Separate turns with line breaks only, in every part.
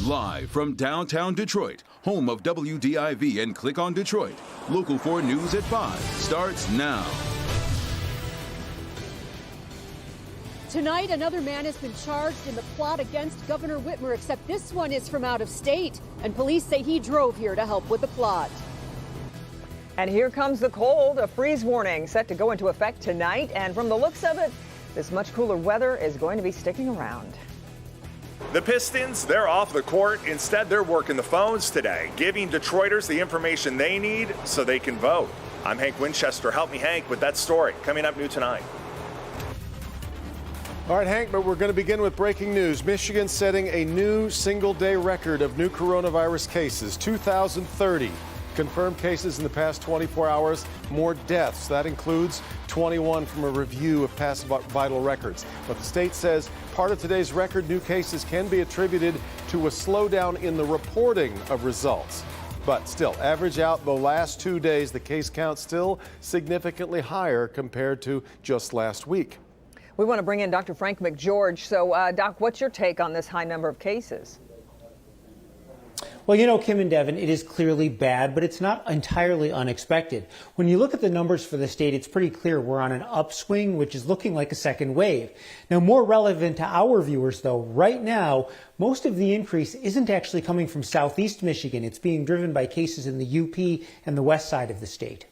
Live from downtown Detroit, home of WDIV and Click on Detroit, Local 4 News at 5 starts now.
Tonight, another man has been charged in the plot against Governor Whitmer, except this one is from out of state, and police say he drove here to help with the plot.
And here comes the cold. A freeze warning set to go into effect tonight, and from the looks of it, this much cooler weather is going to be sticking around.
The Pistons, they're off the court. Instead, they're working the phones today, giving Detroiters the information they need so they can vote. I'm Hank Winchester. Help me, Hank, with that story coming up new tonight.
All right, Hank, but we're going to begin with breaking news. Michigan setting a new single-day record of new coronavirus cases, 2,030. Confirmed cases in the past 24 hours, more deaths. That includes 21 from a review of past vital records. But the state says part of today's record new cases can be attributed to a slowdown in the reporting of results. But still, average out the last 2 days, the case count still significantly higher compared to just last week.
We want to bring in Dr. Frank McGeorge. So, Doc, what's your take on this high number of cases?
Well, you know, Kim and Devin, it is clearly bad, but it's not entirely unexpected. When you look at the numbers for the state, it's pretty clear we're on an upswing, which is looking like a second wave. Now, more relevant to our viewers, though, right now, most of the increase isn't actually coming from southeast Michigan. It's being driven by cases in the UP and the west side of the state.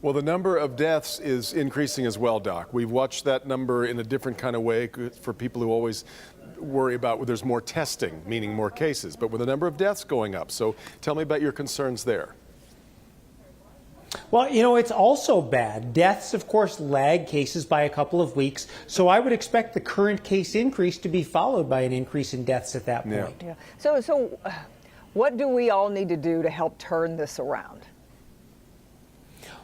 Well, the number of deaths is increasing as well, Doc. We've watched that number in a different kind of way for people who always worry about where there's more testing, meaning more cases, but with the number of deaths going up. So tell me about your concerns there.
Well, you know, it's also bad. Deaths, of course, lag cases by a couple of weeks. So I would expect the current case increase to be followed by an increase in deaths at that point.
Yeah. So what do we all need to do to help turn this around?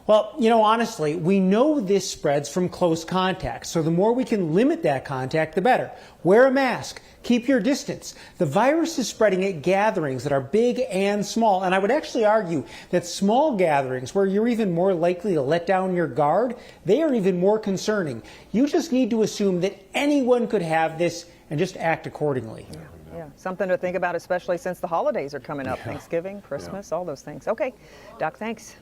Well, you know, honestly, we know this spreads from close contact, so the more we can limit that contact, the better. Wear a mask. Keep your distance. The virus is spreading at gatherings that are big and small, and I would actually argue that small gatherings, where you're even more likely to let down your guard, they are even more concerning. You just need to assume that anyone could have this and just act accordingly.
Yeah, something to think about, especially since the holidays are coming up. Thanksgiving, Christmas, all those things. Okay, Doc, thanks.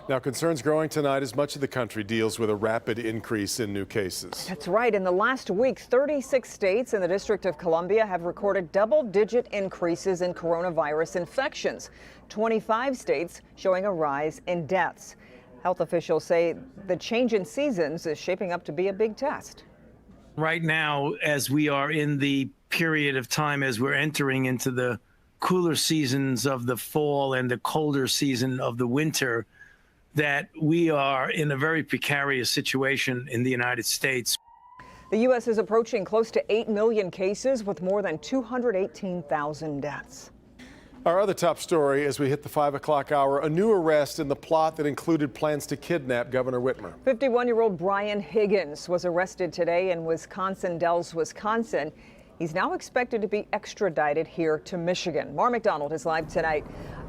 Now, concerns growing tonight as much of the country deals with a rapid increase in new cases.
That's right. In the last week, 36 states and the District of Columbia have recorded double-digit increases in coronavirus infections. 25 states showing a rise in deaths. Health officials say the change in seasons is shaping up to be a big test.
Right now, as we are in the period of time as we're entering into the cooler seasons of the fall and the colder season of the winter, that we are in a very precarious situation in the United States.
The U.S. is approaching close to 8 million cases with more than 218,000 deaths.
Our other top story as we hit the 5 o'clock hour, a new arrest in the plot that included plans to kidnap Governor Whitmer.
51-year-old Brian Higgins was arrested today in Wisconsin Dells, Wisconsin. He's now expected to be extradited here to Michigan. Mara McDonald is live tonight.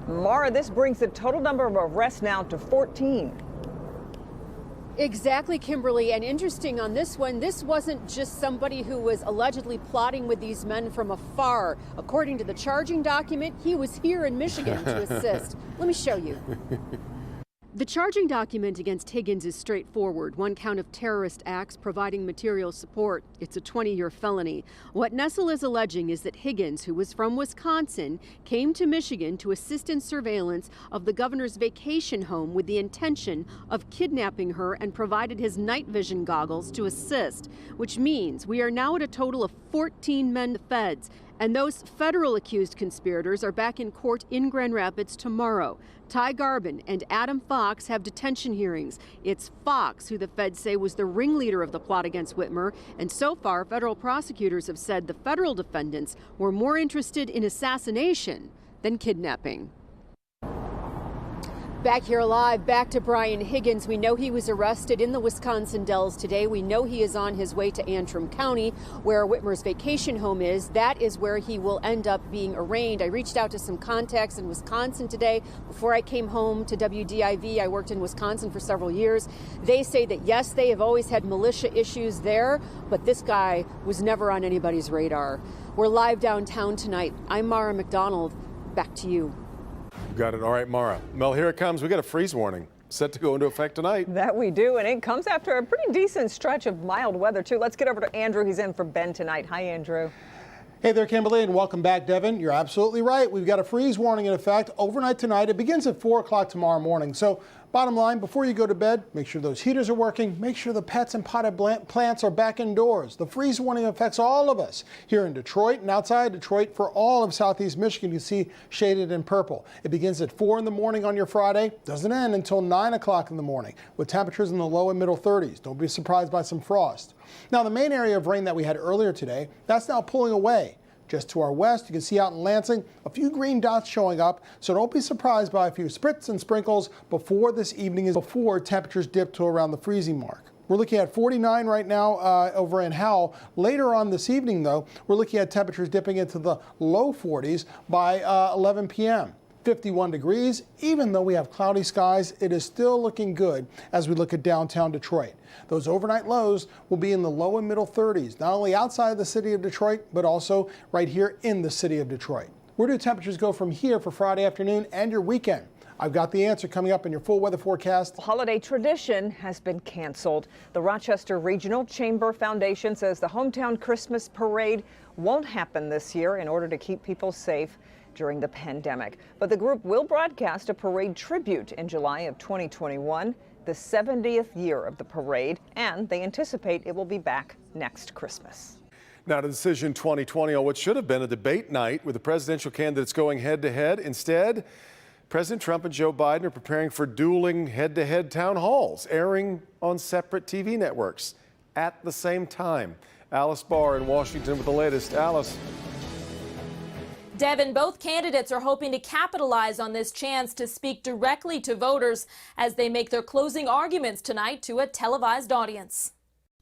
Mara, this brings the total number of arrests now to 14.
Exactly, Kimberly. And interesting on this one, this wasn't just somebody who was allegedly plotting with these men from afar. According to the charging document, he was here in Michigan to assist. Let me show you. The charging document against Higgins is straightforward. One count of terrorist acts providing material support. It's a 20-year felony. What Nessel is alleging is that Higgins, who was from Wisconsin, came to Michigan to assist in surveillance of the governor's vacation home with the intention of kidnapping her and provided his night vision goggles to assist, which means we are now at a total of 14 men, the feds. And those federal accused conspirators are back in court in Grand Rapids tomorrow. Ty Garbin and Adam Fox have detention hearings. It's Fox who the feds say was the ringleader of the plot against Whitmer. And so far, federal prosecutors have said the federal defendants were more interested in assassination than kidnapping. Back here live, back to Brian Higgins. We know he was arrested in the Wisconsin Dells today. We know he is on his way to Antrim County, where Whitmer's vacation home is. That is where he will end up being arraigned. I reached out to some contacts in Wisconsin today. Before I came home to WDIV, I worked in Wisconsin for several years. They say that, yes, they have always had militia issues there, but this guy was never on anybody's radar. We're live downtown tonight. I'm Mara McDonald. Back to you.
Got it. All right, Mara. Mel, here it comes. We got a freeze warning set to go into effect tonight.
That we do, and it comes after a pretty decent stretch of mild weather, too. Let's get over to Andrew. He's in for Ben tonight. Hi, Andrew.
Hey there, Kimberly, and welcome back, Devin. You're absolutely right. We've got a freeze warning in effect overnight tonight. It begins at 4 o'clock tomorrow morning. So bottom line, before you go to bed, make sure those heaters are working. Make sure the pets and potted plants are back indoors. The freeze warning affects all of us here in Detroit and outside Detroit for all of southeast Michigan. You see shaded in purple. It begins at 4 in the morning on your Friday. Doesn't end until 9 o'clock in the morning with temperatures in the low and middle 30s. Don't be surprised by some frost. Now, the main area of rain that we had earlier today, that's now pulling away. Just to our west, you can see out in Lansing, a few green dots showing up, so don't be surprised by a few spritz and sprinkles before this evening is before temperatures dip to around the freezing mark. We're looking at 49 right now over in Howell. Later on this evening, though, we're looking at temperatures dipping into the low 40s by 11 p.m. 51 degrees. Even though we have cloudy skies, it is still looking good as we look at downtown Detroit. Those overnight lows will be in the low and middle 30s, not only outside the city of Detroit, but also right here in the city of Detroit. Where do temperatures go from here for Friday afternoon and your weekend? I've got the answer coming up in your full weather forecast.
Holiday tradition has been canceled. The Rochester Regional Chamber Foundation says the hometown Christmas parade won't happen this year in order to keep people safe during the pandemic. But the group will broadcast a parade tribute in July of 2021, the 70th year of the parade, and they anticipate it will be back next Christmas.
Now to Decision 2020 on what should have been a debate night with the presidential candidates going head-to-head. Instead, President Trump and Joe Biden are preparing for dueling head-to-head town halls, airing on separate TV networks at the same time. Alice Barr in Washington with the latest. Alice.
Devin, both candidates are hoping to capitalize on this chance to speak directly to voters as they make their closing arguments tonight to a televised audience.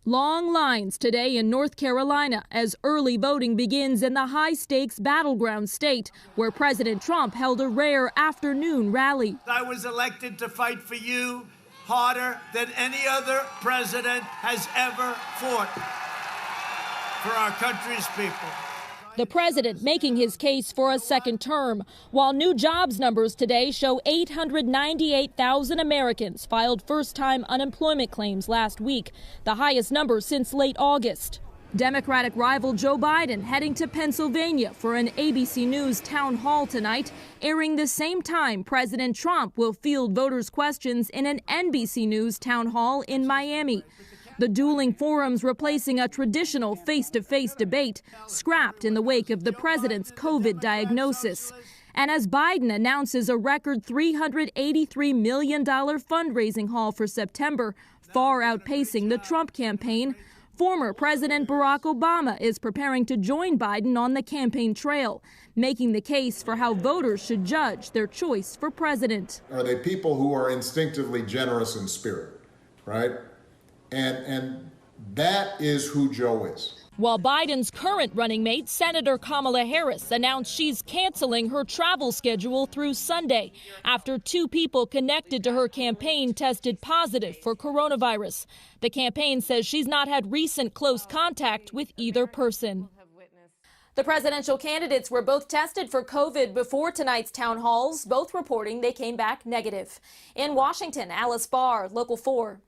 Long lines today in North Carolina as early voting begins in the high-stakes battleground state where President Trump held a rare afternoon rally.
I was elected to fight for you harder than any other president has ever fought for our country's people.
The president making his case for a second term, while new jobs numbers today show 898,000 Americans filed first-time unemployment claims last week, the highest number since late August. Democratic rival Joe Biden heading to Pennsylvania for an ABC News town hall tonight, airing the same time President Trump will field voters' questions in an NBC News town hall in Miami. The dueling forums replacing a traditional face-to-face debate, scrapped in the wake of the president's COVID diagnosis. And as Biden announces a record $383 million fundraising haul for September, far outpacing the Trump campaign, former President Barack Obama is preparing to join Biden on the campaign trail, making the case for how voters should judge their choice for president.
Are they people who are instinctively generous in spirit, right? And that is who Joe is.
While Biden's current running mate, Senator Kamala Harris, announced she's canceling her travel schedule through Sunday after 2 people connected to her campaign tested positive for coronavirus. The campaign says she's not had recent close contact with either person.
The presidential candidates were both tested for COVID before tonight's town halls, both reporting they came back negative. In Washington, Alice Barr, Local 4.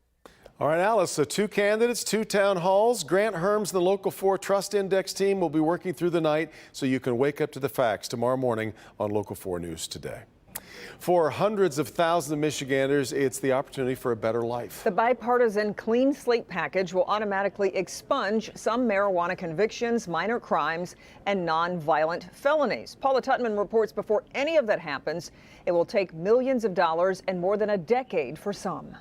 All right, Alice, so 2 candidates, 2 town halls. Grant Herms and the Local 4 Trust Index team will be working through the night so you can wake up to the facts tomorrow morning on Local 4 News Today. For hundreds of thousands of Michiganders, it's the opportunity for a better life.
The bipartisan Clean Slate package will automatically expunge some marijuana convictions, minor crimes, and nonviolent felonies. Paula Tutman reports before any of that happens, it will take millions of dollars and more than a decade for some.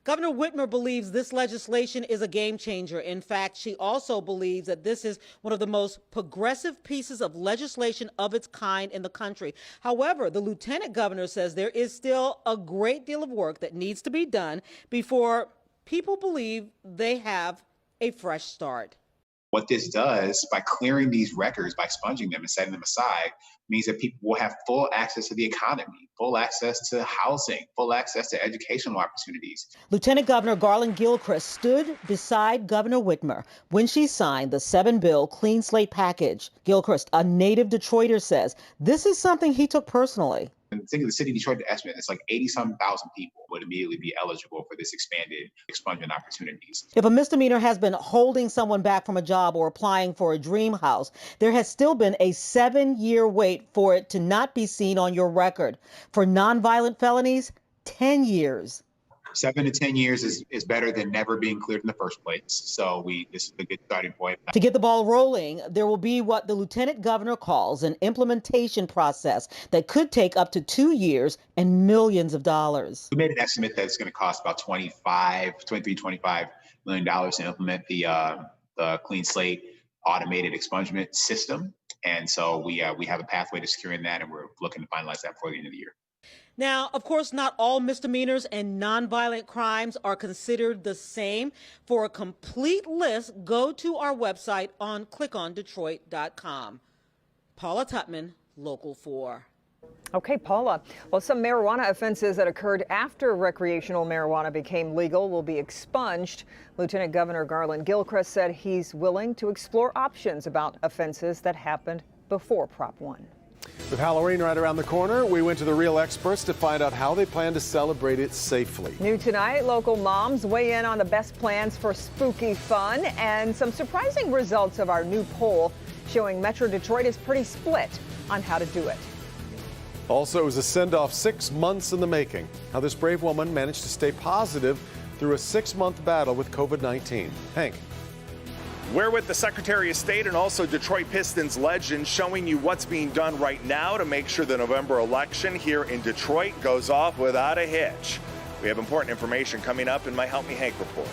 Governor Whitmer believes this legislation is a game changer. In fact, she also believes that this is one of the most progressive pieces of legislation of its kind in the country. However, the lieutenant governor says there is still a great deal of work that needs to be done before people believe they have a fresh start.
What this does by clearing these records, by expunging them and setting them aside, means that people will have full access to the economy, full access to housing, full access to educational opportunities.
Lieutenant Governor Garland Gilchrist stood beside Governor Whitmer when she signed the 7-bill clean slate package. Gilchrist, a native Detroiter, says this is something he took personally.
And think of the city of Detroit estimate, it's like 80-some thousand people would immediately be eligible for this expanded expungement opportunities.
If a misdemeanor has been holding someone back from a job or applying for a dream house, there has still been a 7-year wait for it to not be seen on your record. For nonviolent felonies, 10 years.
7 to 10 years is better than never being cleared in the first place. So this is a good starting point.
To get the ball rolling, there will be what the lieutenant governor calls an implementation process that could take up to 2 years and millions of dollars.
We made an estimate that it's going to cost about $25 million to implement the clean slate automated expungement system. And so we have a pathway to securing that, and we're looking to finalize that before the end of the year.
Now, of course, not all misdemeanors and nonviolent crimes are considered the same. For a complete list, go to our website on clickondetroit.com. Paula Tutman, Local 4.
Okay, Paula. Well, some marijuana offenses that occurred after recreational marijuana became legal will be expunged. Lieutenant Governor Garland Gilchrist said he's willing to explore options about offenses that happened before Prop 1.
With Halloween right around the corner, we went to the real experts to find out how they plan to celebrate it safely.
New tonight, local moms weigh in on the best plans for spooky fun and some surprising results of our new poll showing Metro Detroit is pretty split on how to do it.
Also, it was a send-off 6 months in the making. How this brave woman managed to stay positive through a 6-month battle with COVID-19. Hank.
We're with the Secretary of State and also Detroit Pistons legend, showing you what's being done right now to make sure the November election here in Detroit goes off without a hitch. We have important information coming up in my Help Me Hank report.